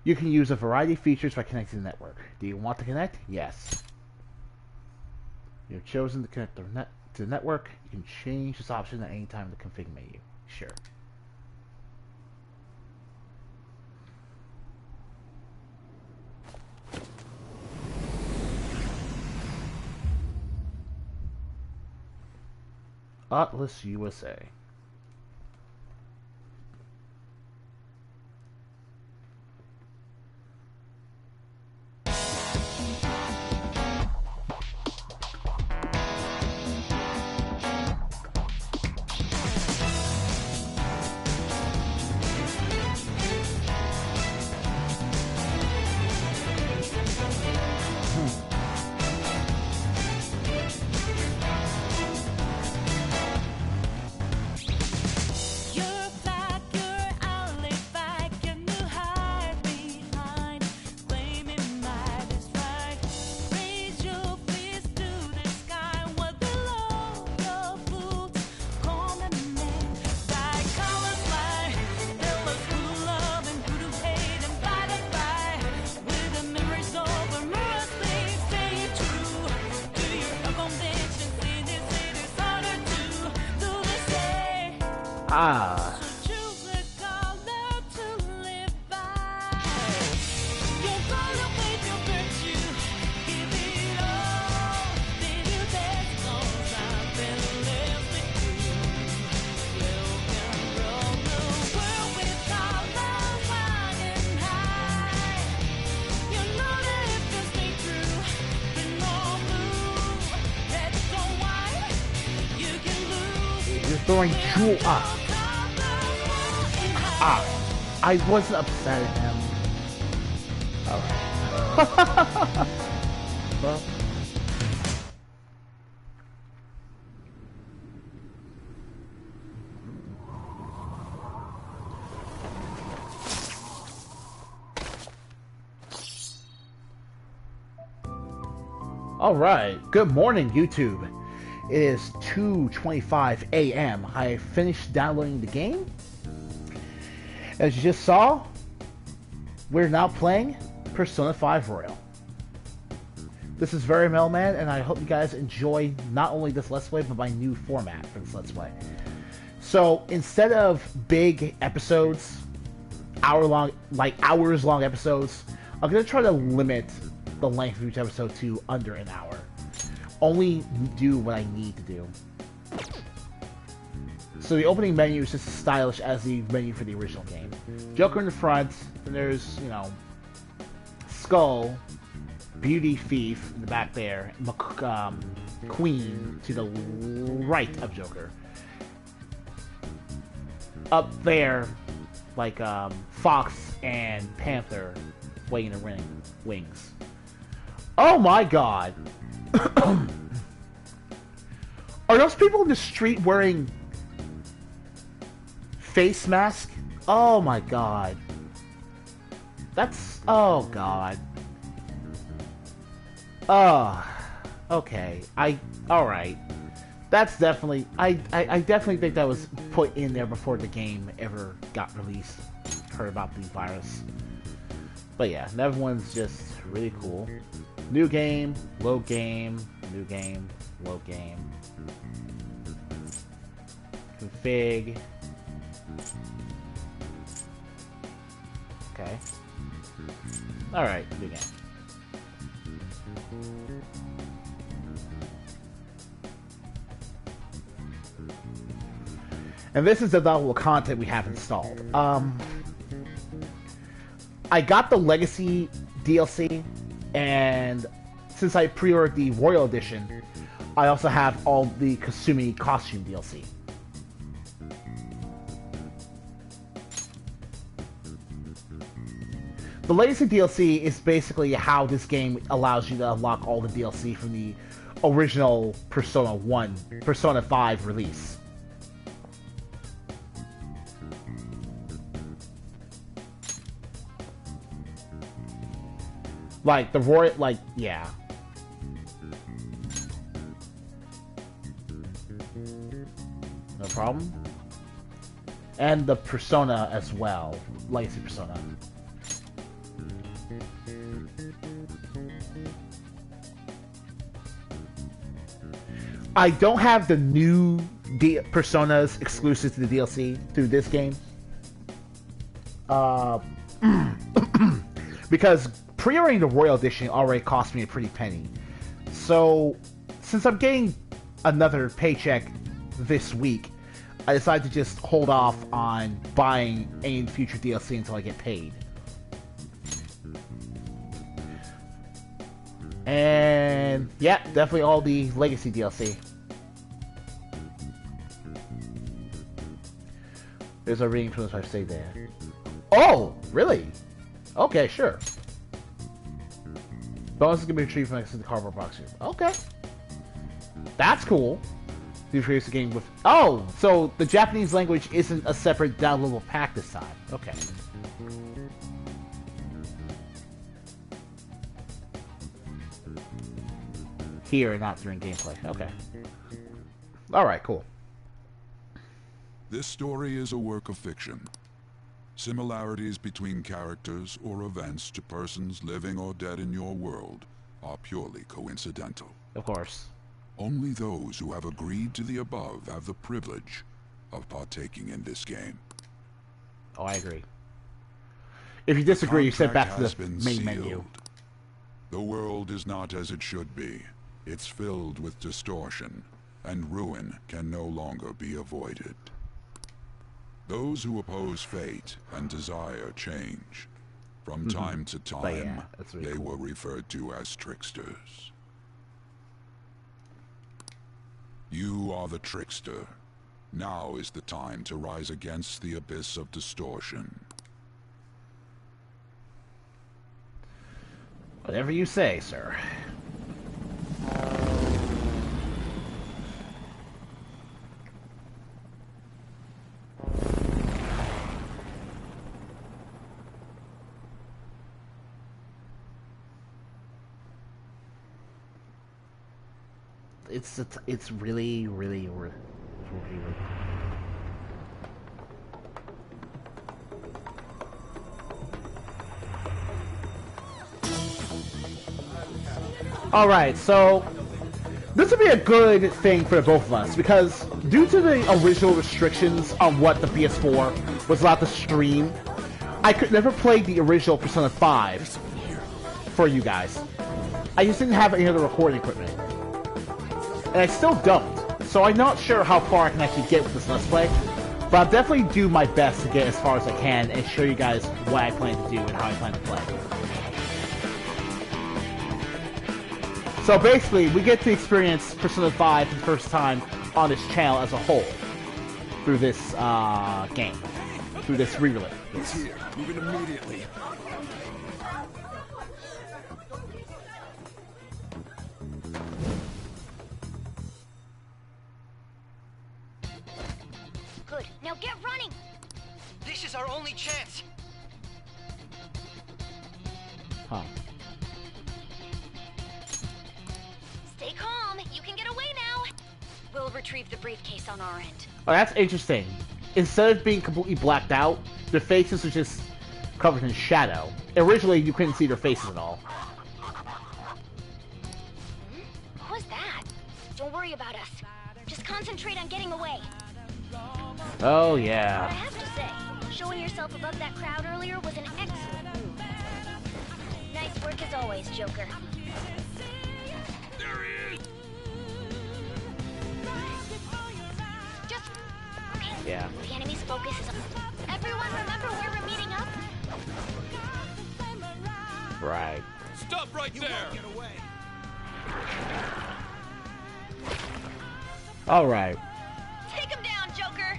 You can use a variety of features by connecting to the network. Do you want to connect? Yes. You've chosen to connect to the network. You can change this option at any time in the config menu. Sure. Atlas USA. Ah. You're throwing jewel up. I wasn't upset at him. Alright. Well. Alright. Good morning, YouTube. It is 2:25 a.m. I finished downloading the game. As you just saw, we're now playing Persona 5 Royal. This is Very Mailman, and I hope you guys enjoy not only this Let's Play, but my new format for this Let's Play. So, instead of big episodes, hours long episodes, I'm going to try to limit the length of each episode to under an hour. Only do what I need to do. So the opening menu is just as stylish as the menu for the original game. Joker in the front, and there's, you know, Skull, Beauty Thief in the back there, Queen to the right of Joker. Up there, like Fox and Panther waiting in the wings. Oh my god! Are those people in the street wearing face mask? Oh my god. That's... oh god. Oh. Okay. Alright. That's definitely... I definitely think that was put in there before the game ever got released. Heard about the virus. But yeah, everyone's just really cool. New game, load game, new game, load game. Config. Okay. Alright, new game. And this is the downloadable content we have installed. I got the Legacy DLC, and since I pre-ordered the Royal Edition, I also have all the Kasumi costume DLC. The Legacy DLC is basically how this game allows you to unlock all the DLC from the original Persona 5 release. Like, the Royal, like, yeah. No problem. And the Persona as well. Legacy Persona. I don't have the new personas exclusive to the DLC through this game. Because pre-ordering the Royal Edition already cost me a pretty penny. So, since I'm getting another paycheck this week, I decided to just hold off on buying any future DLC until I get paid. And yeah, definitely all the Legacy DLC. There's a reading from if I stay there. Oh, really? Okay, sure. Bonus is gonna be retrieved from next to the cardboard box here. Okay. That's cool. You produce a game with... Oh! So the Japanese language isn't a separate downloadable pack this time. Okay. Here, not during gameplay. Okay. Alright, cool. This story is a work of fiction. Similarities between characters or events to persons living or dead in your world are purely coincidental. Of course. Only those who have agreed to the above have the privilege of partaking in this game. Oh, I agree. If you disagree, you send back to the main menu. The world is not as it should be. It's filled with distortion, and ruin can no longer be avoided. Those who oppose fate and desire change, from time to time, really they cool. were referred to as tricksters. You are the trickster. Now is the time to rise against the abyss of distortion. Whatever you say, sir. It's really, really, really. All right, so this would be a good thing for both of us because due to the original restrictions on what the PS4 was allowed to stream, I could never play the original Persona 5 for you guys. I just didn't have any other recording equipment. And I still don't, so I'm not sure how far I can actually get with this Let's Play, but I'll definitely do my best to get as far as I can and show you guys what I plan to do and how I plan to play. So basically, we get to experience Persona 5 for the first time on this channel as a whole through this game, through this re-release. He's here. Moving immediately. Good. Now get running. This is our only chance. Huh. Stay calm. You can get away now. We'll retrieve the briefcase on our end. Oh, that's interesting. Instead of being completely blacked out, their faces are just covered in shadow. Originally, you couldn't see their faces at all. What was that? Don't worry about us. Just concentrate on getting away. Oh, But I yeah. have to say, showing yourself above that crowd earlier was an excellent move. Nice work as always, Joker. There he is. Just... Okay. Yeah. The enemy's focus is on... Everyone remember where we're meeting up? Right. Stop right there. Get away. Alright. Take him down, Joker!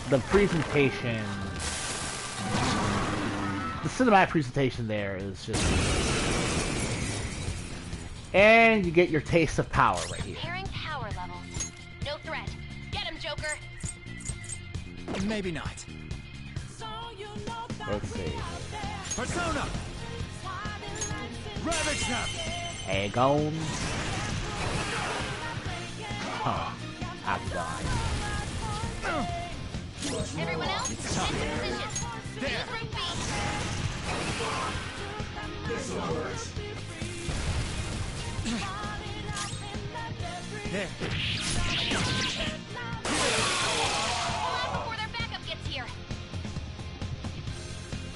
The presentation... The cinematic presentation there is just... And you get your taste of power right here. Comparing power levels. No threat. Get him, Joker! Maybe not. Let's see. Persona! Ravage them! Aegon. Huh. I've died. Everyone else, take position. There. Use room B. There. Before their backup gets here.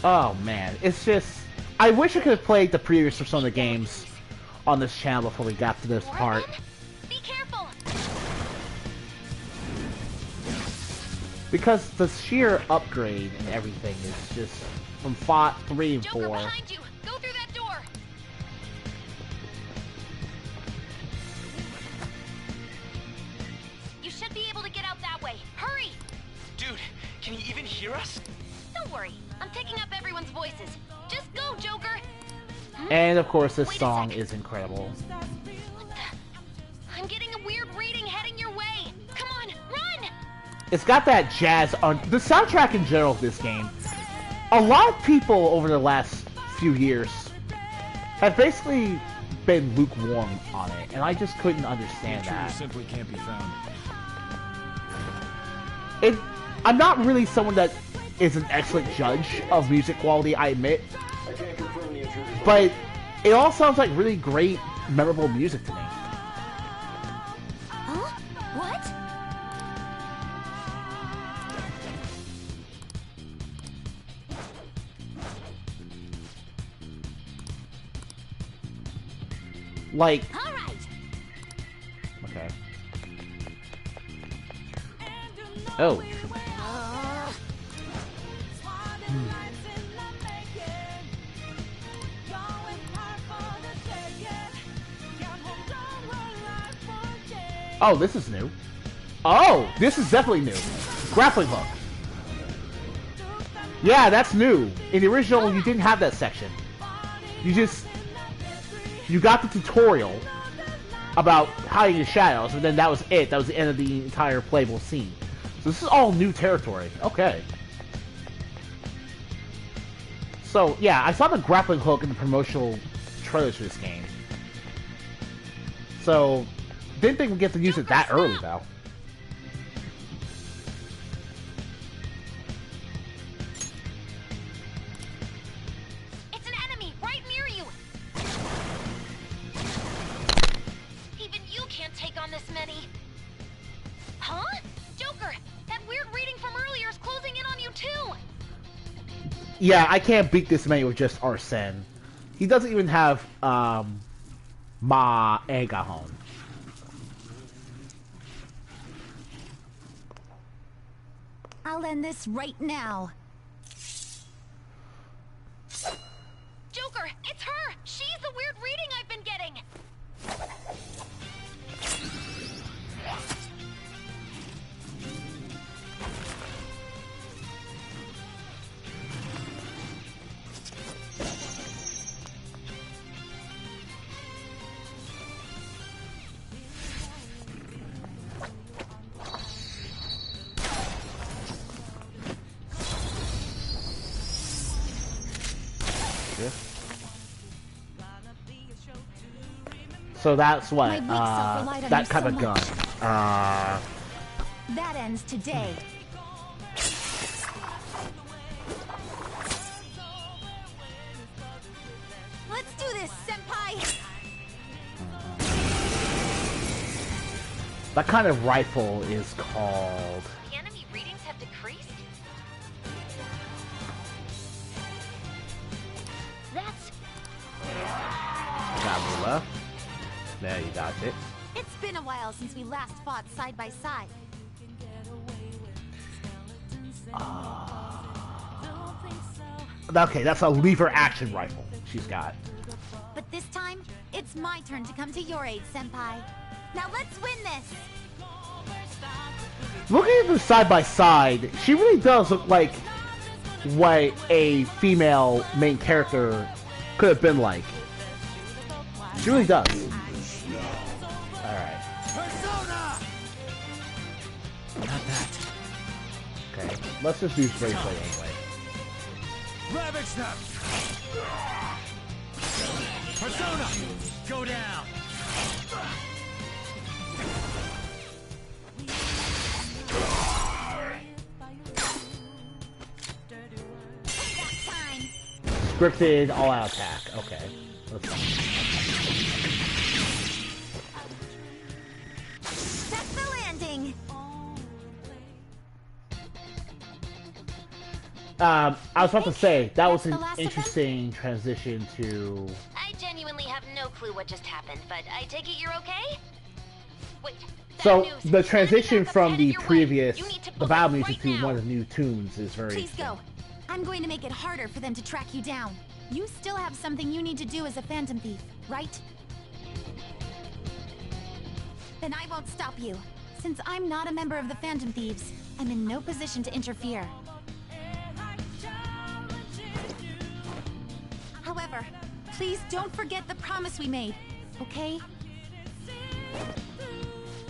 Oh man, it's just... I wish I could have played the previous Persona games on this channel before we got to this part. Be careful. Because the sheer upgrade and everything is just... From 3 and Joker 4. behind you. Go through that door. You should be able to get out that way. Hurry! Dude, can you even hear us? Don't worry. I'm picking up everyone's voices. Just go, Joker. And of course this Wait a song sec. is incredible. I'm getting a weird reading heading your way. Come on, run! It's got that jazz on... The soundtrack in general of this game, a lot of people over the last few years have basically been lukewarm on it, and I just couldn't understand that. simply can't be found. I'm not really someone that is an excellent judge of music quality, I admit, but it all sounds like really great, memorable music to me. Huh? What? Like, All right. okay. Oh. Oh, this is new. Oh, this is definitely new. Grappling hook. Yeah, that's new. In the original, you didn't have that section. You got the tutorial about hiding the shadows, and then that was it. That was the end of the entire playable scene. So this is all new territory. Okay. So, yeah, I saw the grappling hook in the promotional trailers for this game. So, didn't think we'd get to use it that early, though. It's an enemy right near you. Even you can't take on this many. Huh? Joker, that weird reading from earlier is closing in on you too. Yeah, I can't beat this many with just Arsene. He doesn't even have, Ma Egahon. I'll end this right now. Joker, it's her! She's the weird reading I've been getting! So that's what, My weak self relied on that you type so of gun. That ends today. Let's do this, Senpai! That kind of rifle is called... The enemy readings have decreased? That's... Gabula. There, you got it. It's been a while since we last fought side by side. Okay, that's a lever action rifle she's got. But this time, it's my turn to come to your aid, Senpai. Now let's win this! Looking at them side by side, she really does look like what a female main character could have been like. She really does. Alright. Persona! Not that. Okay. Let's just use bracelet anyway. Ravage them! Persona! Go down! scripted all-out attack. Okay. That's fine. That's the landing. I was about to say, that was an interesting transition to... I genuinely have no clue what just happened, but I take it you're okay? Wait. So, the transition from the previous, the battle music to one of the new tunes is very Please go. I'm going to make it harder for them to track you down. You still have something you need to do as a Phantom Thief, right? Then I won't stop you. Since I'm not a member of the Phantom Thieves, I'm in no position to interfere. However, please don't forget the promise we made, okay?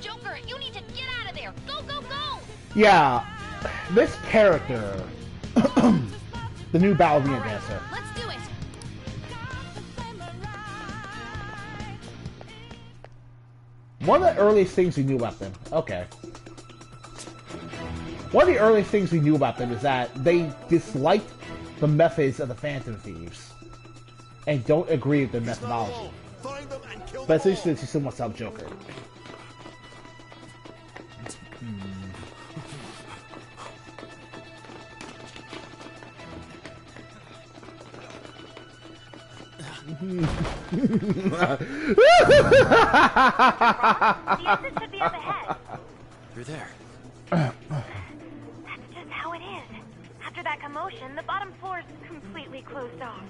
Joker, you need to get out of there! Go, go, go! Yeah, this character, the new ballerina dancer. Let's do it! One of the earliest things we knew about them. Okay. One of the earliest things we knew about them is that they disliked the methods of the Phantom Thieves and don't agree with their methodology. But it's interesting that she still wants to help Joker. The exit should be up ahead. You're there. That's just how it is. After that commotion, the bottom floor is completely closed off.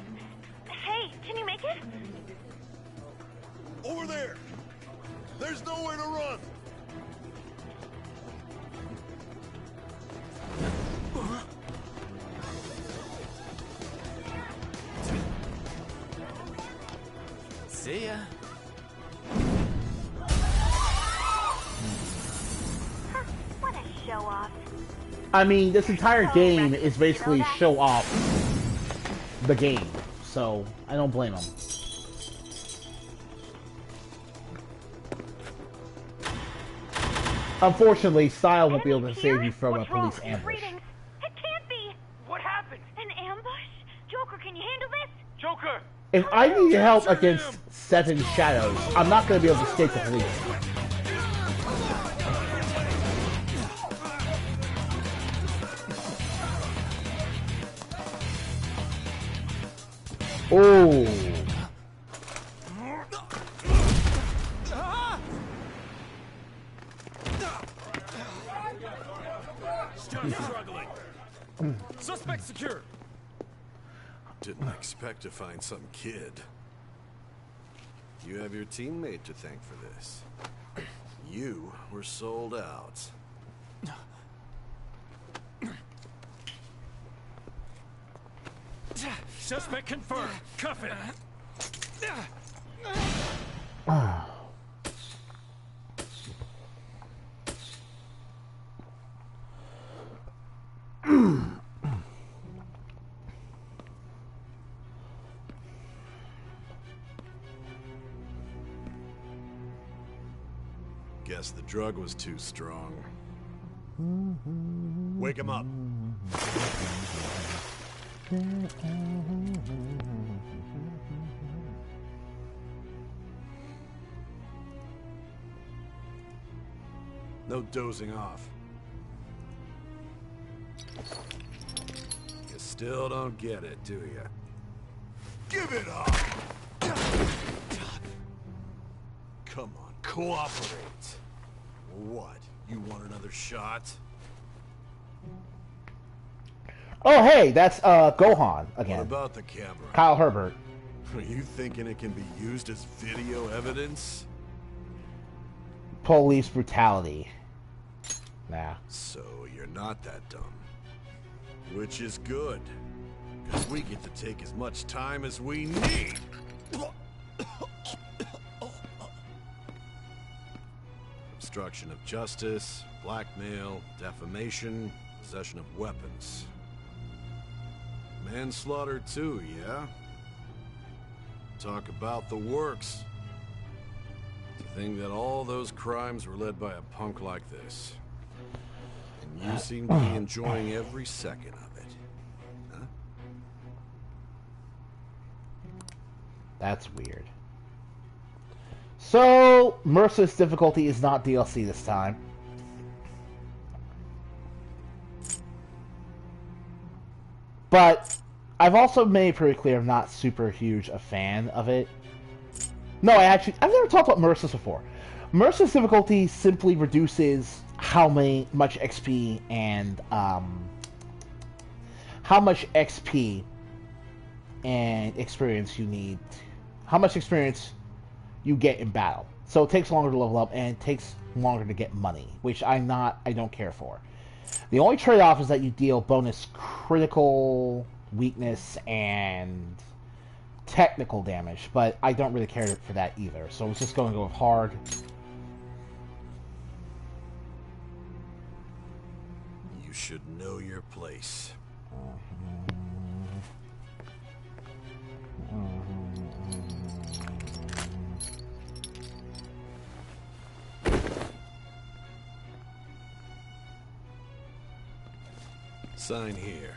Hey, can you make it? Over there! There's nowhere to run! See ya. What a show off. I mean, this entire game is basically show off the game, so I don't blame them. Unfortunately, style won't be able to save you from a police ambush. It can't be! What happened? An ambush? Joker, can you handle this? Joker! If I need help against 7 shadows, I'm not going to be able to escape the police. Oh. Still struggling. Suspect secure. Didn't expect to find some kid. You have your teammate to thank for this. You were sold out. Suspect confirmed. Cuff it. Guess the drug was too strong. Wake him up. No dozing off. You still don't get it, do you? Give it up! Come on, cooperate. What? You want another shot? Oh, hey, that's Gohan What again. about the camera? Kyle Herbert. Are you thinking it can be used as video evidence? Police brutality. Nah. So you're not that dumb. Which is good. Because we get to take as much time as we need. Obstruction of justice, blackmail, defamation, possession of weapons. Manslaughter too, yeah? Talk about the works. To think that all those crimes were led by a punk like this. And you seem to be enjoying every second of it. Huh? That's weird. So, Merciless Difficulty is not DLC this time. But I've also made it pretty clear I'm not super huge a fan of it. No, I've never talked about Merciless before. Merciless Difficulty simply reduces much XP and how much XP and experience you need, how much experience you get in battle. So it takes longer to level up and it takes longer to get money, which I don't care for. The only trade-off is that you deal bonus critical, weakness, and technical damage, but I don't really care for that either. So it's just going to go with hard. You should know your place. Sign here.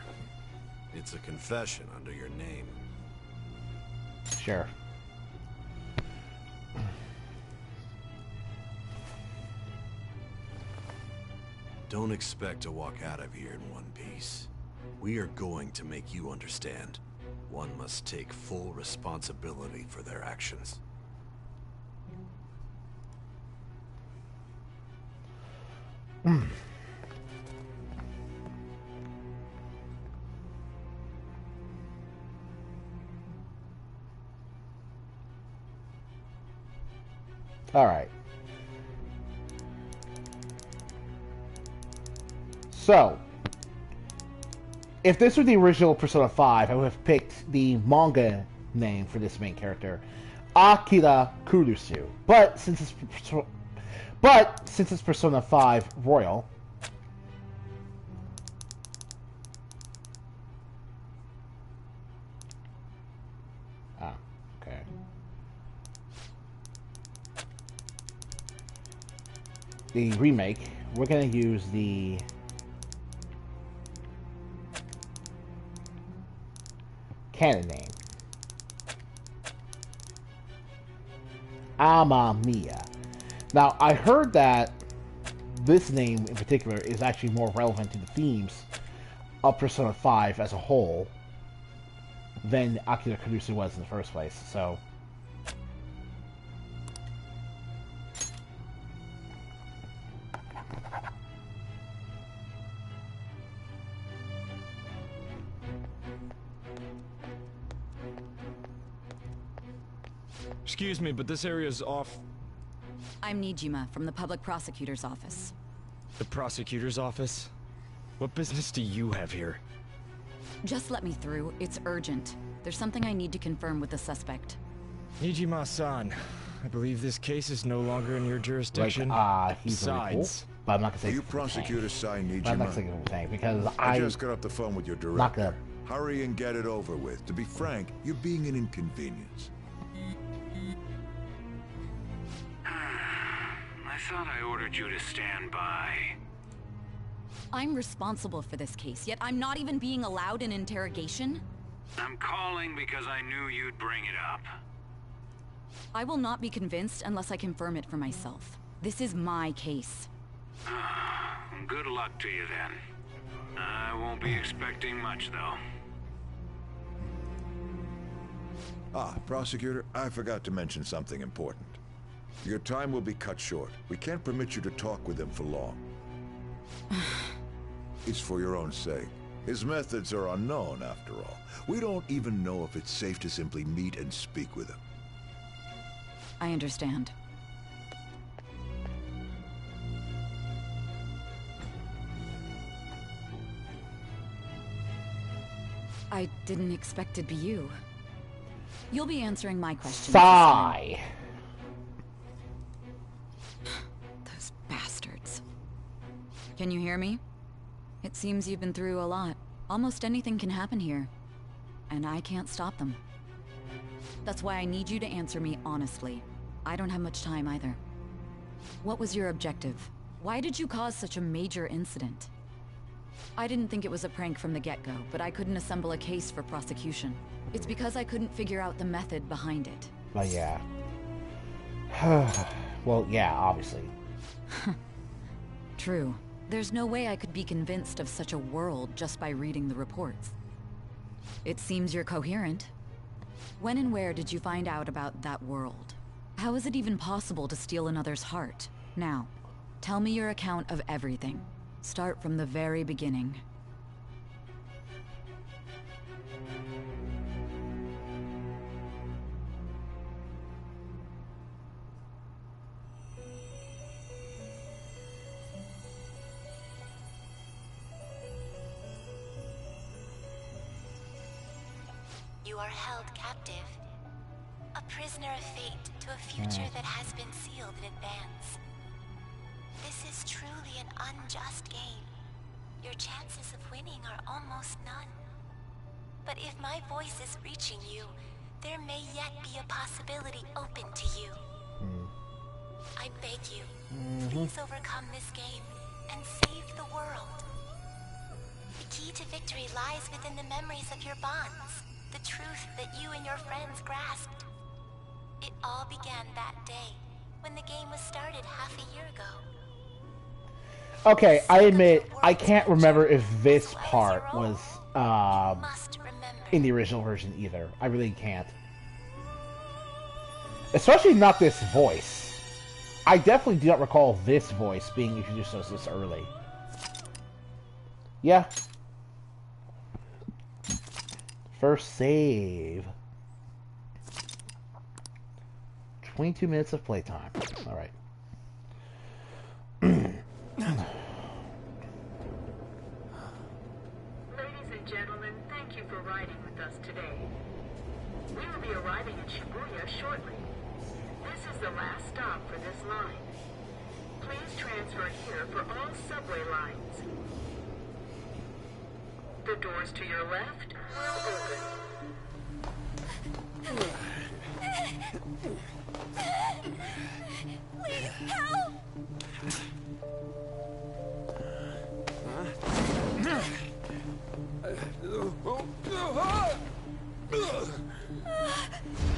It's a confession under your name. Sure. Don't expect to walk out of here in one piece. We are going to make you understand. One must take full responsibility for their actions. Alright. So, if this were the original Persona 5, I would have picked the manga name for this main character, Akira Kurusu. But since it's Persona 5 Royal, okay. The remake, we're going to use the canon name, Amamiya. Now, I heard that this name in particular is actually more relevant to the themes of Persona 5 as a whole than Akira Kurusu was in the first place, so... Excuse me, but this area's off. I'm Nijima from the public prosecutor's office. The prosecutor's office? What business do you have here? Just let me through. It's urgent. There's something I need to confirm with the suspect. Nijima-san, I believe this case is no longer in your jurisdiction. He's Besides, but I'm not gonna say You prosecutors sign Nijima. I'm not saying anything because I just got off the phone with your director. Not gonna... Hurry and get it over with. To be frank, you're being an inconvenience. I thought I ordered you to stand by. I'm responsible for this case, yet I'm not even being allowed an interrogation? I'm calling because I knew you'd bring it up. I will not be convinced unless I confirm it for myself. This is my case. Good luck to you then. I won't be expecting much, though. Prosecutor, I forgot to mention something important. Your time will be cut short. We can't permit you to talk with him for long. It's for your own sake. His methods are unknown, after all. We don't even know if it's safe to simply meet and speak with him. I understand. I didn't expect it'd be you. You'll be answering my questions. Sigh. Those bastards. Can you hear me? It seems you've been through a lot. Almost anything can happen here. And I can't stop them. That's why I need you to answer me honestly. I don't have much time either. What was your objective? Why did you cause such a major incident? I didn't think it was a prank from the get-go, but I couldn't assemble a case for prosecution. It's because I couldn't figure out the method behind it. Oh, yeah. Well, yeah, obviously. True. There's no way I could be convinced of such a world just by reading the reports. It seems you're coherent. When and where did you find out about that world? How is it even possible to steal another's heart? Now, tell me your account of everything. Start from the very beginning. You are held captive. A prisoner of fate to a future that has been sealed in advance. This is truly an unjust game. Your chances of winning are almost none. But if my voice is reaching you, there may yet be a possibility open to you. I beg you, please overcome this game and save the world. The key to victory lies within the memories of your bonds, the truth that you and your friends grasped. It all began that day, when the game was started half a year ago. Okay, I admit, I can't remember if this part was in the original version either. I really can't. Especially not this voice. I definitely do not recall this voice being introduced to us this early. Yeah. First save. 22 minutes of playtime. Alright. Ladies and gentlemen, thank you for riding with us today. We will be arriving in Shibuya shortly. This is the last stop for this line. Please transfer here for all subway lines. The doors to your left will open. Please help!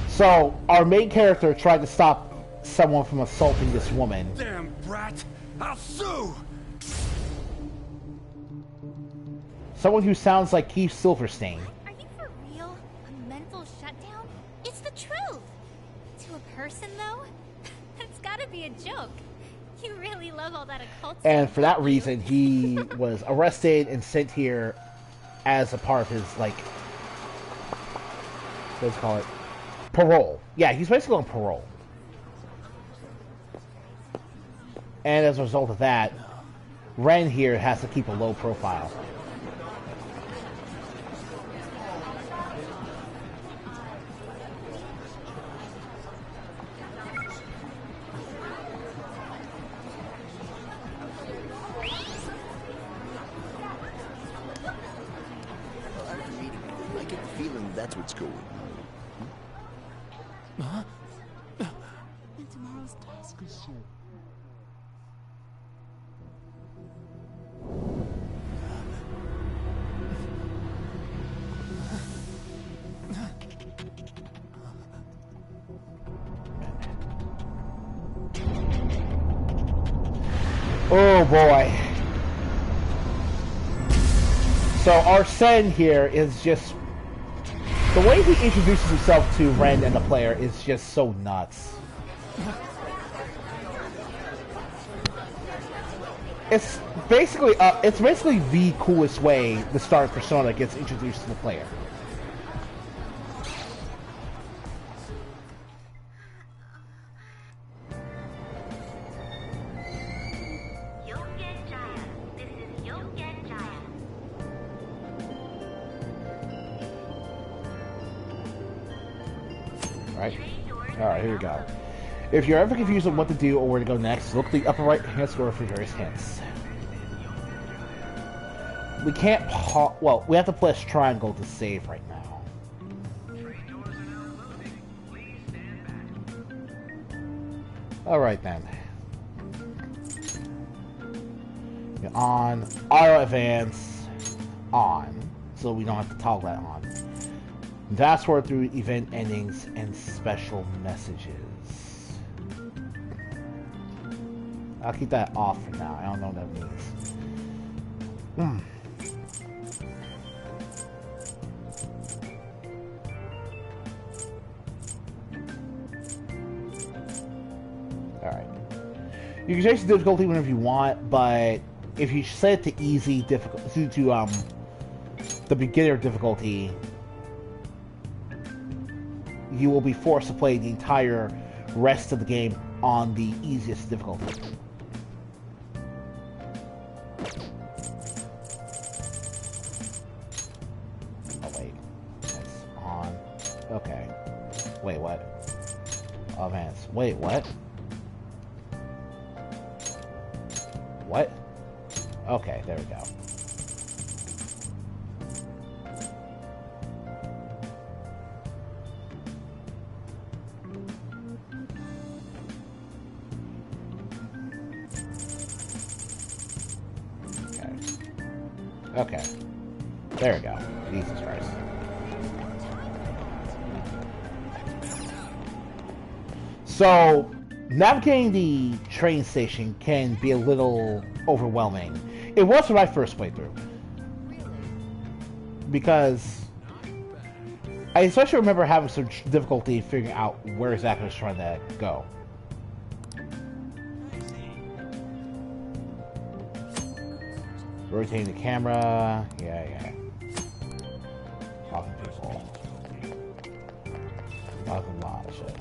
So, our main character tried to stop someone from assaulting this woman. Damn brat! I'll sue! Someone who sounds like Keith Silverstein. Are you for real? A mental shutdown? It's the truth! To a person, though? That's gotta be a joke. You really love all that occult stuff. And for that reason, he was arrested and sent here as a part of his, like, let's call it, parole. Yeah, he's basically on parole. And as a result of that, Ren here has to keep a low profile. I get the feeling that's what's going. Huh? And tomorrow's task is so. Oh boy. So Arsene here is just... the way he introduces himself to Ren and the player is just so nuts. It's basically the coolest way the star persona gets introduced to the player. Alright, here we go. If you're ever confused on what to do or where to go next, look at the upper right-hand score for various hints. We can't well, we have to press triangle to save right now. Alright then. On. Auto advance. On. So we don't have to toggle that on. Fast forward through event endings and special messages. I'll keep that off for now. I don't know what that means. Alright. You can change the difficulty whenever you want, but if you set it to easy difficulty to the beginner difficulty, you will be forced to play the entire rest of the game on the easiest difficulty. Oh wait, that's on. Okay. Wait, what? Advance. Wait, what? What? Okay, there we go. Okay. There we go. Jesus Christ. So, navigating the train station can be a little overwhelming. It was when I first playthrough. Because I especially remember having some difficulty figuring out where exactly I was trying to go. Rotating the camera, yeah. Talking to people. Talking a lot of shit.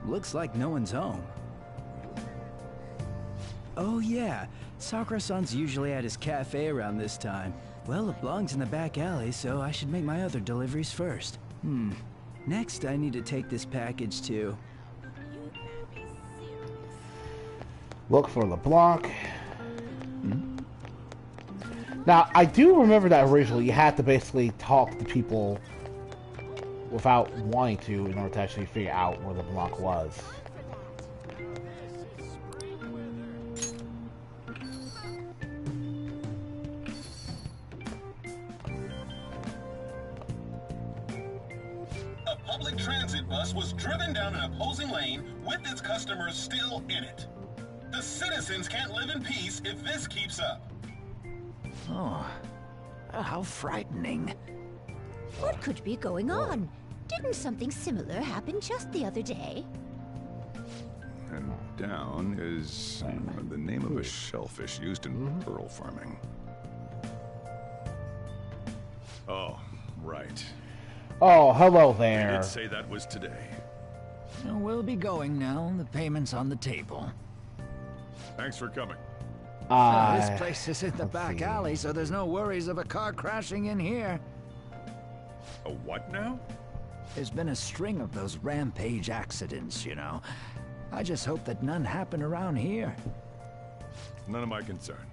Looks like no one's home. Oh yeah, Sakura-san's usually at his cafe around this time. Well, it belongs in the back alley, so I should make my other deliveries first. Next, I need to take this package to... Look for LeBlanc. Now, I do remember that originally you had to basically talk to people without wanting to in order to actually figure out where LeBlanc was. A public transit bus was driven down an opposing lane with its customers still in it. The citizens can't live in peace if this keeps up. Oh, how frightening. What could be going on? Didn't something similar happen just the other day? And down is the name of a shellfish used in pearl farming. Oh, right. Oh, hello I there. did say that was today. So we'll be going now. The payment's on the table. Thanks for coming. This place is in the back alley, so there's no worries of a car crashing in here. A what now? There's been a string of those rampage accidents, you know. I just hope that none happen around here. None of my concern.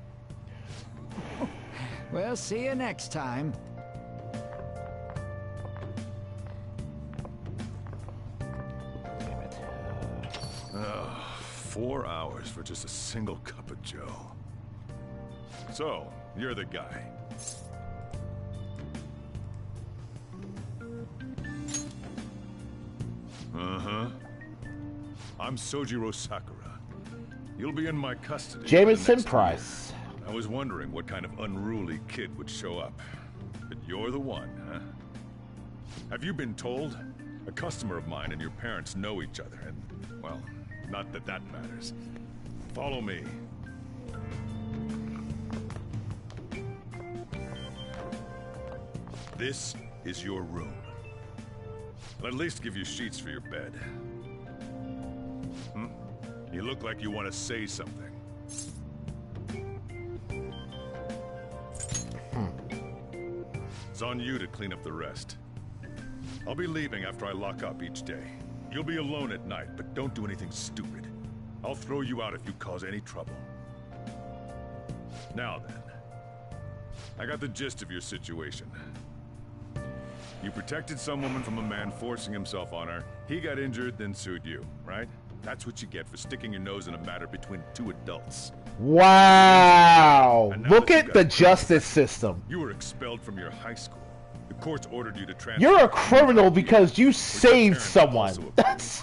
We'll see you next time. Damn it. 4 hours for just a single cup of joe. So, you're the guy. I'm Sojiro Sakura. You'll be in my custody. Jameson Price. I was wondering what kind of unruly kid would show up. But you're the one, huh? Have you been told? A customer of mine and your parents know each other, and, well, not that that matters. Follow me. This is your room. I'll at least give you sheets for your bed. You look like you want to say something. It's on you to clean up the rest. I'll be leaving after I lock up each day. You'll be alone at night, but don't do anything stupid. I'll throw you out if you cause any trouble. Now then, I got the gist of your situation. You protected some woman from a man forcing himself on her. He got injured, then sued you, right? That's what you get for sticking your nose in a matter between two adults. Wow! Look at the justice system. You were expelled from your high school. The courts ordered you to transfer. You're a criminal because you saved someone. That's...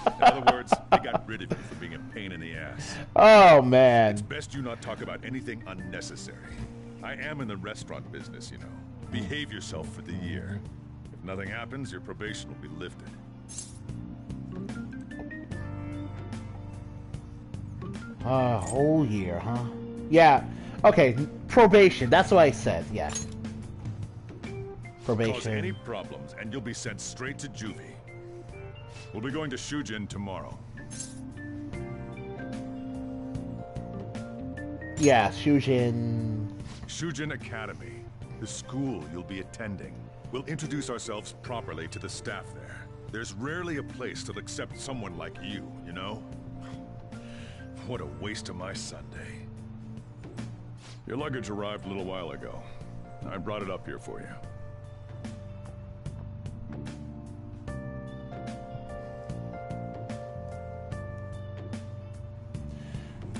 In other words, they got rid of you for being a pain in the ass. Oh, man. It's best you not talk about anything unnecessary. I am in the restaurant business, you know. Behave yourself for the year. If nothing happens, your probation will be lifted. A whole year, huh? Yeah. Okay, probation. That's what I said, yeah. Probation. Cause any problems, and you'll be sent straight to juvie. We'll be going to Shujin tomorrow. Yeah, Shujin. Shujin Academy. The school you'll be attending. We'll introduce ourselves properly to the staff there. There's rarely a place that'll accept someone like you, you know? What a waste of my Sunday. Your luggage arrived a little while ago. I brought it up here for you.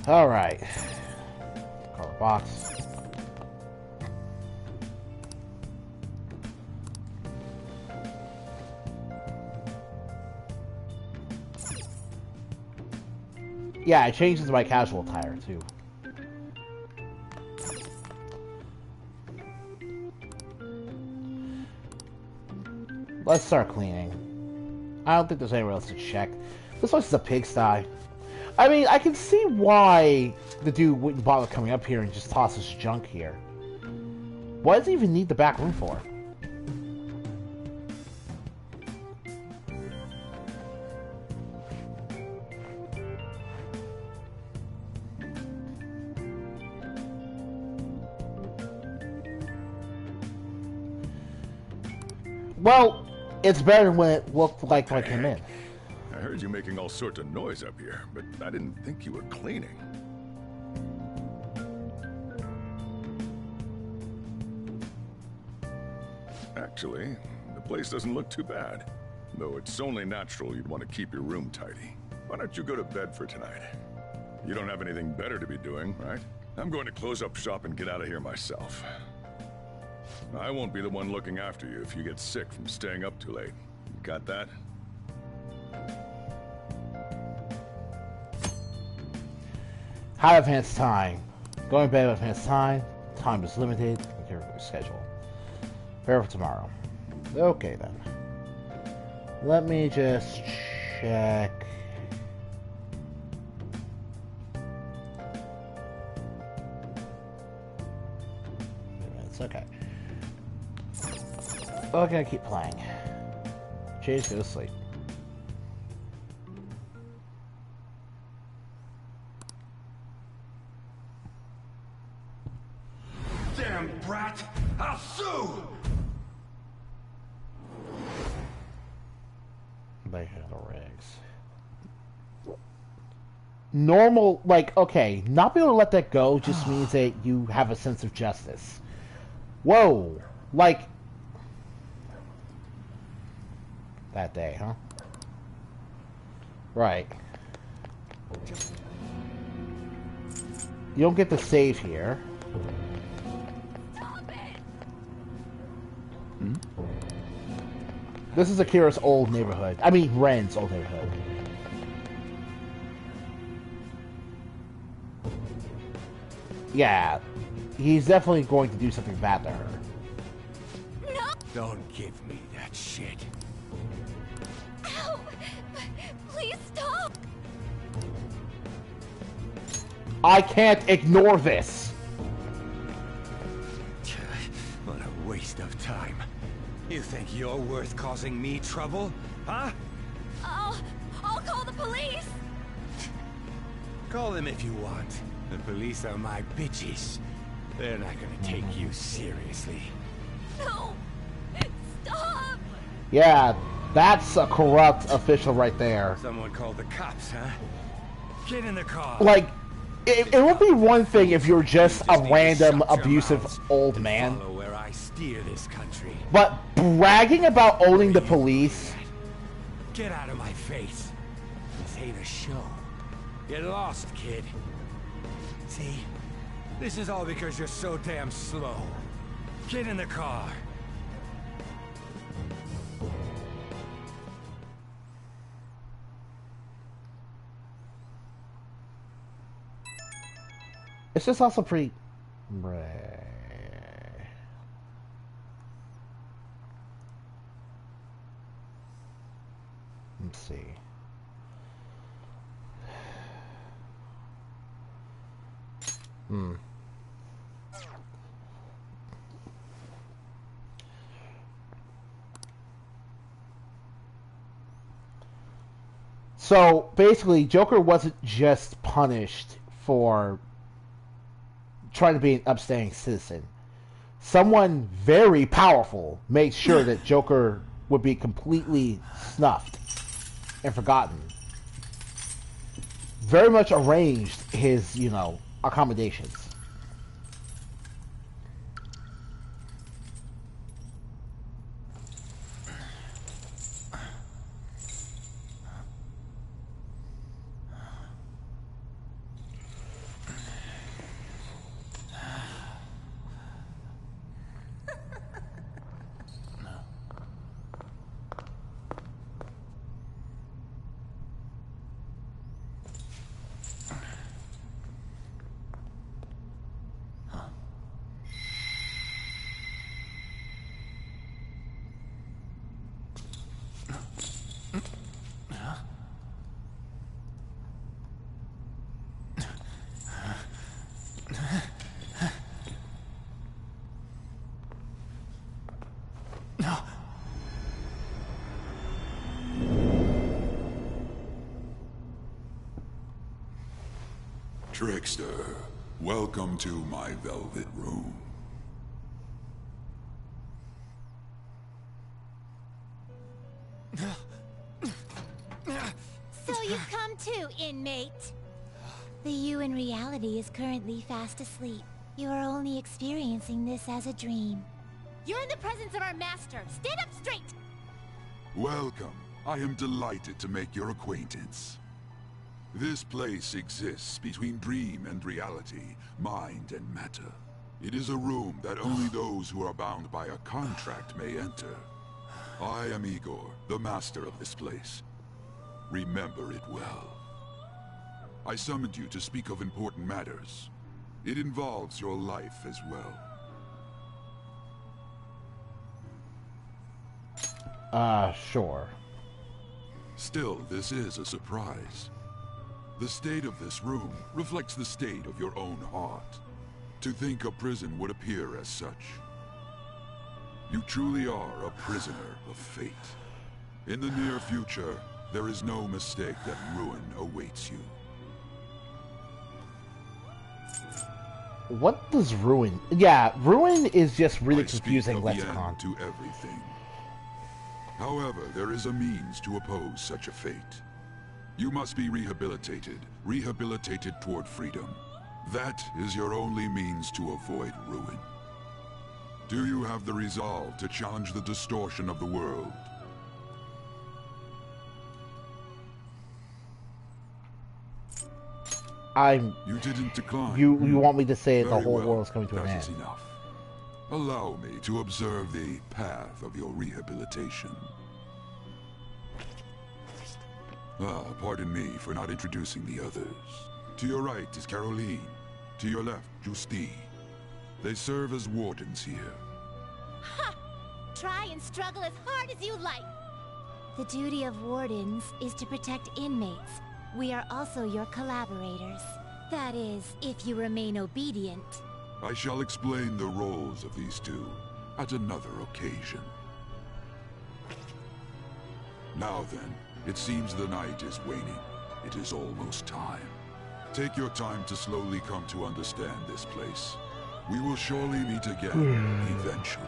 All right. Card box. Yeah, I changed it to my casual attire too. Let's start cleaning. I don't think there's anywhere else to check. This place is a pigsty. I mean, I can see why the dude wouldn't bother coming up here and just toss his junk here. What does he even need the back room for? Well, it's better than what it looked like when I came in. I heard you making all sorts of noise up here, but I didn't think you were cleaning. Actually, the place doesn't look too bad. Though it's only natural you'd want to keep your room tidy. Why don't you go to bed for tonight? You don't have anything better to be doing, right? I'm going to close up shop and get out of here myself. I won't be the one looking after you if you get sick from staying up too late. You got that? High advance time. Going to bed with advance time. Time is limited. Your schedule. Prepare for tomorrow. Okay then. Let me just check. It's okay. I'm gonna keep playing. Chase, go to sleep. Damn brat! I'll sue! They handle rigs. Normal, like, okay, not being able to let that go just means that you have a sense of justice. Whoa! Like, that day, huh? Right. You don't get to save here. Hmm? This is Akira's old neighborhood. I mean, Ren's old neighborhood. Yeah, he's definitely going to do something bad to her. No! Don't give me that shit. Ow! Please stop! I can't ignore this. What a waste of time. You think you're worth causing me trouble? Huh? I'll call the police! Call them if you want. The police are my bitches. They're not gonna take you seriously. No! Stop! Yeah, That's a corrupt official right there. Someone called the cops, huh? Get in the car. Like, it would be one thing if you're just a random abusive old man. Follow where I steer this country. But bragging about owning the police. Get out of my face. This ain't a show. Get lost, kid. See? This is all because you're so damn slow. Get in the car. It's just also pretty... Let's see. So basically, Joker wasn't just punished for trying to be an upstanding citizen. Someone very powerful made sure that Joker would be completely snuffed and forgotten. Very much arranged his, you know, accommodations. Trickster, welcome to my velvet room. So you've come to, inmate. The you in reality is currently fast asleep. You are only experiencing this as a dream. You're in the presence of our master. Stand up straight! Welcome. I am delighted to make your acquaintance. This place exists between dream and reality, mind and matter. It is a room that only those who are bound by a contract may enter. I am Igor, the master of this place. Remember it well. I summoned you to speak of important matters. It involves your life as well. Sure. Still, this is a surprise. The state of this room reflects the state of your own heart. To think a prison would appear as such. You truly are a prisoner of fate. In the near future, there is no mistake that ruin awaits you. What does ruin? Yeah, ruin is just really confusing lexicon. To everything. However, there is a means to oppose such a fate. You must be rehabilitated toward freedom. That is your only means to avoid ruin. Do you have the resolve to challenge the distortion of the world? You didn't decline. You want me to say the whole well. world's coming to an That end? is enough. Allow me to observe the path of your rehabilitation. Pardon me for not introducing the others. To your right is Caroline. To your left, Justi. They serve as wardens here. Ha! Try and struggle as hard as you like. The duty of wardens is to protect inmates. We are also your collaborators. That is, if you remain obedient. I shall explain the roles of these two at another occasion. Now then, it seems the night is waning. It is almost time. Take your time to slowly come to understand this place. We will surely meet again, eventually.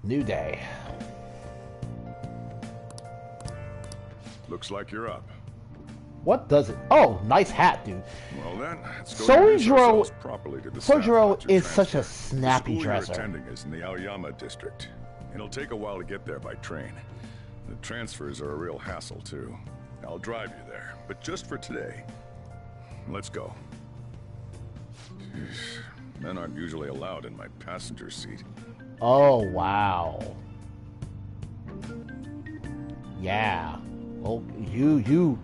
New day. Looks like you're up. What does it? Oh, nice hat, dude. Well then, let's go introduce ourselves properly to the staff about Sojiro your is such a transfer. snappy The school dresser. you're attending is in the Aoyama district. It'll take a while to get there by train. The transfers are a real hassle too. I'll drive you there, but just for today. Let's go. Men aren't usually allowed in my passenger seat. Oh, wow. Yeah. Well, you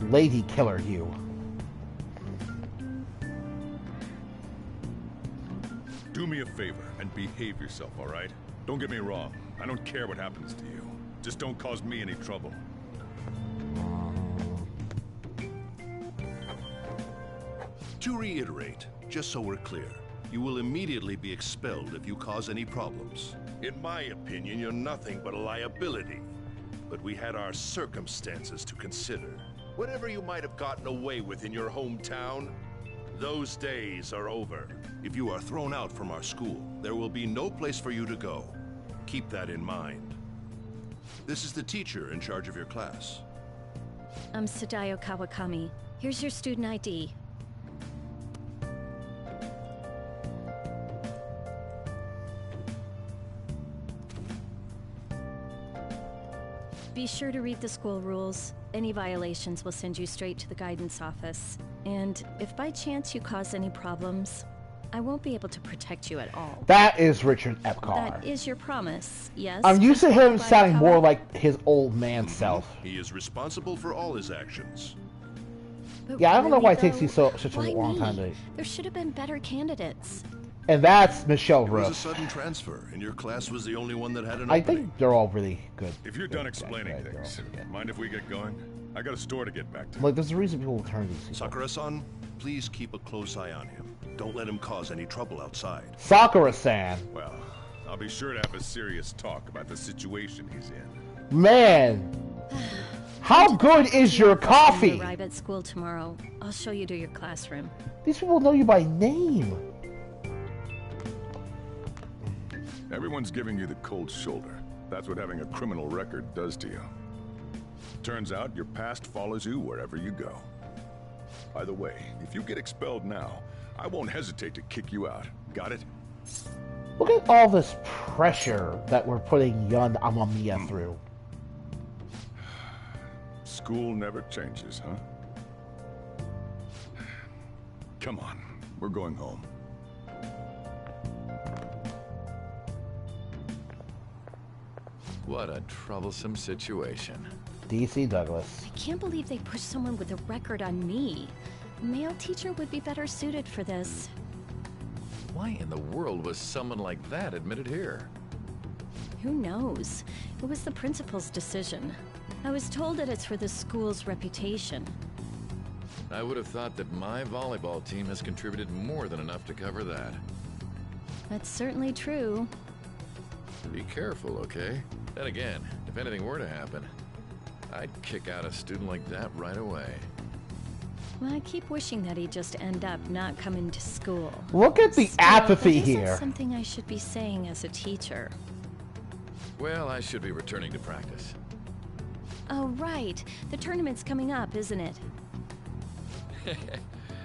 lady killer, you. Do me a favor and behave yourself, all right? Don't get me wrong. I don't care what happens to you. Just don't cause me any trouble. To reiterate, just so we're clear, you will immediately be expelled if you cause any problems. In my opinion, you're nothing but a liability. But we had our circumstances to consider. Whatever you might have gotten away with in your hometown, those days are over. If you are thrown out from our school, there will be no place for you to go. Keep that in mind. This is the teacher in charge of your class. I'm Sadayo Kawakami. Here's your student ID. Be sure to read the school rules. Any violations will send you straight to the guidance office. And if by chance you cause any problems, I won't be able to protect you at all. That is Richard Epcar. That is your promise, yes? I'm used to him sounding more like his old man self. He is responsible for all his actions. But Yeah, I don't know really, why it takes you though, such a why long me? time to... There should have been better candidates. And that's Michelle It was a Ruff. sudden transfer, and your class was the only one that had an I opening. think they're all really good. If you're done explaining things, mind if we get going? I got a store to get back to. Like, there's a reason people turn these people. Sakura-san, please keep a close eye on him. Don't let him cause any trouble outside. Sakura-san. Well, I'll be sure to have a serious talk about the situation he's in. Man. How good is your When coffee? you arrive at school tomorrow, I'll show you to your classroom. These people know you by name. Everyone's giving you the cold shoulder. That's what having a criminal record does to you. Turns out your past follows you wherever you go. By the way, if you get expelled now, I won't hesitate to kick you out. Got it? Look at all this pressure that we're putting young Amamiya through. School never changes, huh? Come on, we're going home. What a troublesome situation. DC Douglas. I can't believe they pushed someone with a record on me. A male teacher would be better suited for this. Why in the world was someone like that admitted here? Who knows? It was the principal's decision. I was told that it's for the school's reputation. I would have thought that my volleyball team has contributed more than enough to cover that. That's certainly true. Be careful, okay? Then again, if anything were to happen, I'd kick out a student like that right away. I keep wishing that he'd just end up not coming to school. Look at the Still, apathy that isn't here. something I should be saying as a teacher. Well, I should be returning to practice. Oh, right. The tournament's coming up, isn't it?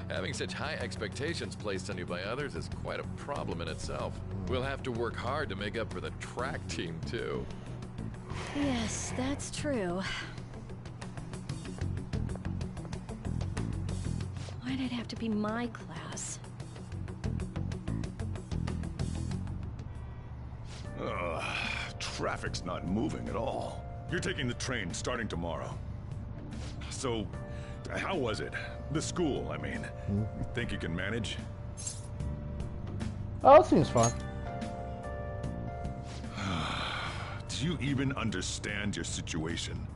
Having such high expectations placed on you by others is quite a problem in itself. We'll have to work hard to make up for the track team, too. Yes, that's true. Why'd it have to be my class? Ugh, traffic's not moving at all. You're taking the train starting tomorrow. So, how was it? The school, I mean. Think you can manage? Oh, it seems fun. Do you even understand your situation?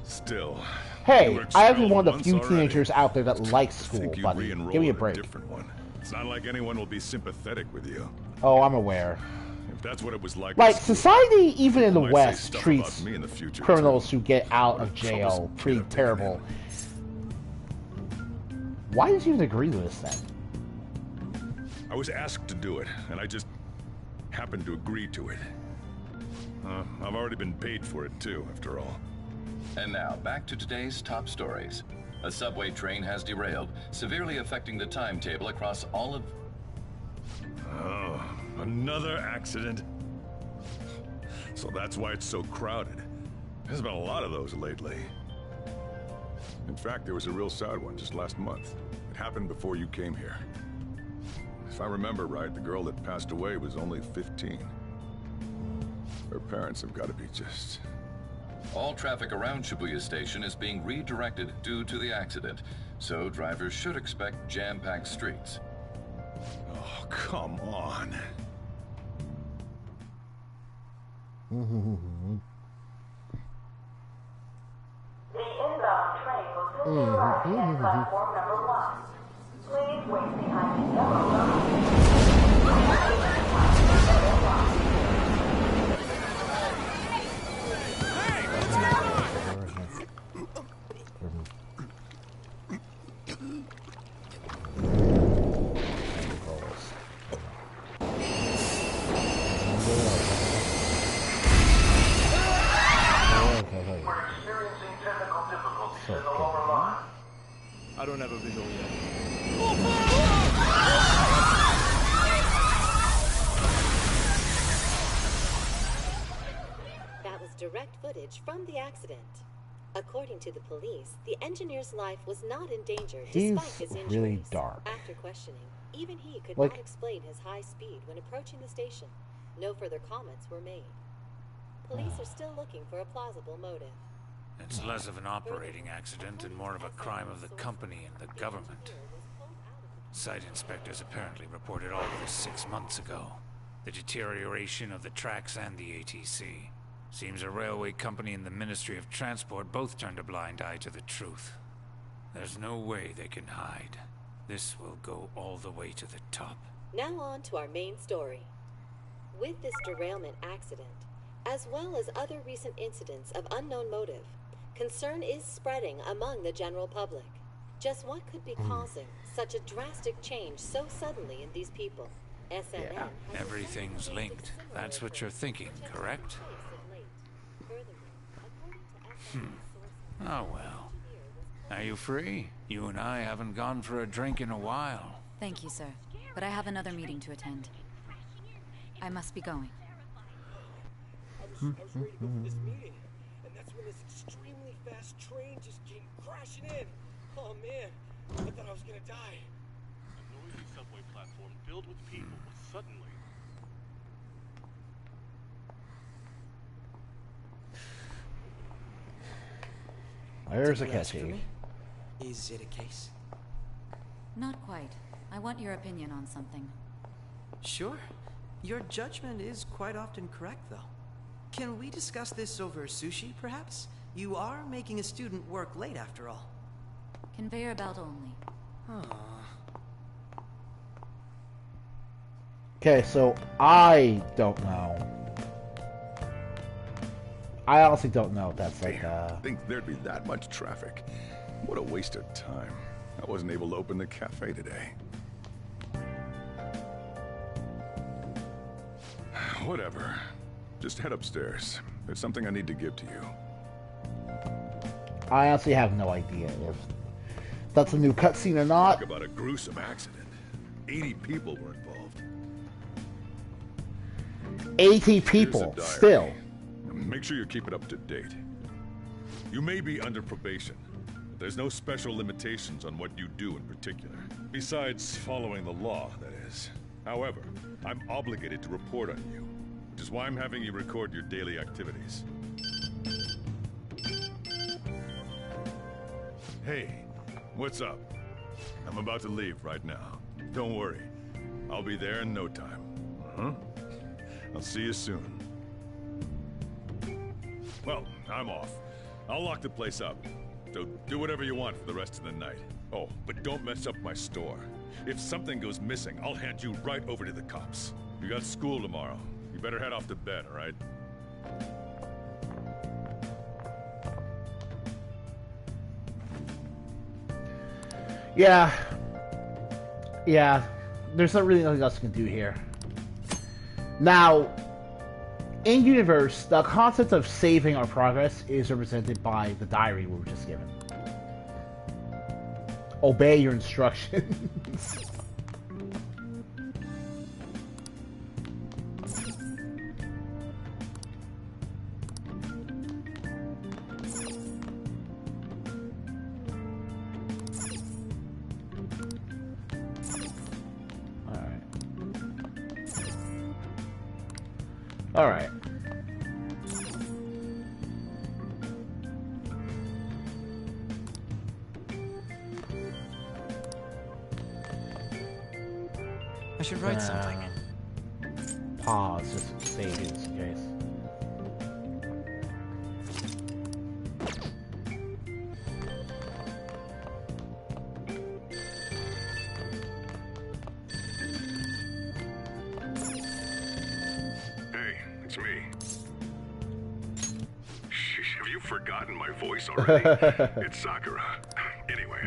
Still. Hey, you were I am expelled one of the once few already. teenagers out there that likes I school, think you'd buddy. re-enroll Give me a in break. different one. It's not like anyone will be sympathetic with you. Oh, I'm aware. If that's what it was like. Like, at school, society, even in the people might say West, stuff treats about me in the future, criminals too. who get out of What a jail troublesome pretty kid I've terrible. Why did you even agree to this then? I was asked to do it, and I just happened to agree to it. I've already been paid for it too, after all. And now, back to today's top stories. A subway train has derailed, severely affecting the timetable across all of... Oh, another accident? So that's why it's so crowded. There's been a lot of those lately. In fact, there was a real sad one just last month. It happened before you came here. If I remember right, the girl that passed away was only 15. Her parents have got to be just... All traffic around Shibuya Station is being redirected due to the accident, so drivers should expect jam-packed streets. Oh, come on. The inbound train will soon be arriving at platform number 1. Please wait behind the yellow line. I don't have a visual yet. That was direct footage from the accident. According to the police, the engineer's life was not in danger despite his injuries. Really dark. After questioning, even he could Like- not explain his high speed when approaching the station. No further comments were made. Police are still looking for a plausible motive. It's less of an operating accident and more of a crime of the company and the government. Site inspectors apparently reported all of this 6 months ago. The deterioration of the tracks and the ATC. Seems a railway company and the Ministry of Transport both turned a blind eye to the truth. There's no way they can hide. This will go all the way to the top. Now on to our main story. With this derailment accident, as well as other recent incidents of unknown motive, concern is spreading among the general public. Just what could be causing such a drastic change so suddenly in these people? SNN has Everything's linked. That's what you're thinking, correct? Oh well. Are you free? You and I haven't gone for a drink in a while. Thank you, sir. But I have another meeting to attend. I must be going. I was ready to go for this meeting, and that's when this extremely fast train just came crashing in. Oh man, I thought I was gonna die. A noisy subway platform filled with people was suddenly... There's a catchy. Is it a case? Not quite. I want your opinion on something. Sure. Your judgment is quite often correct, though. Can we discuss this over sushi, perhaps? You are making a student work late, after all. Conveyor belt only. Okay, so I don't know. I honestly don't know if that's like Think there'd be that much traffic. What a waste of time. I wasn't able to open the cafe today. Whatever. Just head upstairs. There's something I need to give to you. I honestly have no idea if that's a new cutscene or not. Talk about a gruesome accident. 80 people were involved. 80 people, still. Make sure you keep it up to date. You may be under probation, but there's no special limitations on what you do in particular. Besides following the law, that is. However, I'm obligated to report on you, which is why I'm having you record your daily activities. Hey, what's up? I'm about to leave right now. Don't worry. I'll be there in no time. I'll see you soon. Well, I'm off. I'll lock the place up. So do whatever you want for the rest of the night. Oh, but don't mess up my store. If something goes missing, I'll hand you right over to the cops. You got school tomorrow. You better head off to bed, all right? Yeah. There's not really nothing else you can do here. Now, In universe, the concept of saving our progress is represented by the diary we were just given. Obey your instructions. All right. I should write something. Pause. Just save it in case. It's me. Have you forgotten my voice already? It's Sakura. Anyway,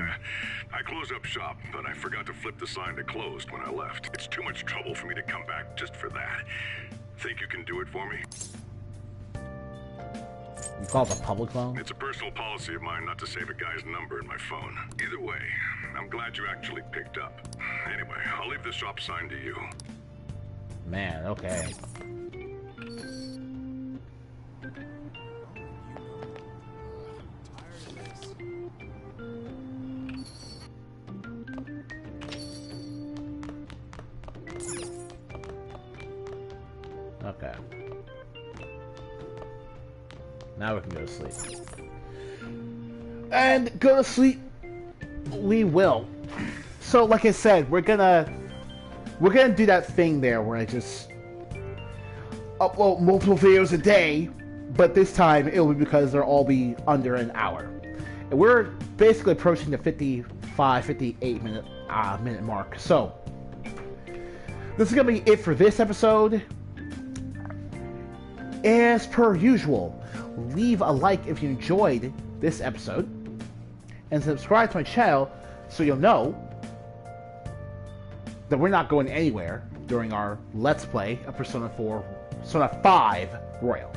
I closed up shop, but I forgot to flip the sign to closed when I left. It's too much trouble for me to come back just for that. Think you can do it for me? You call it a public phone? It's a personal policy of mine not to save a guy's number in my phone. Either way, I'm glad you actually picked up. Anyway, I'll leave the shop sign to you. Man, okay. Okay. Now we can go to sleep. And go to sleep we will. So like I said, we're gonna do that thing there where I just upload multiple videos a day, but this time it'll be because they'll all be under an hour. And we're basically approaching the 58 minute mark. So this is gonna be it for this episode. As per usual, leave a like if you enjoyed this episode, and subscribe to my channel so you'll know that we're not going anywhere during our Let's Play of Persona 5 Royal.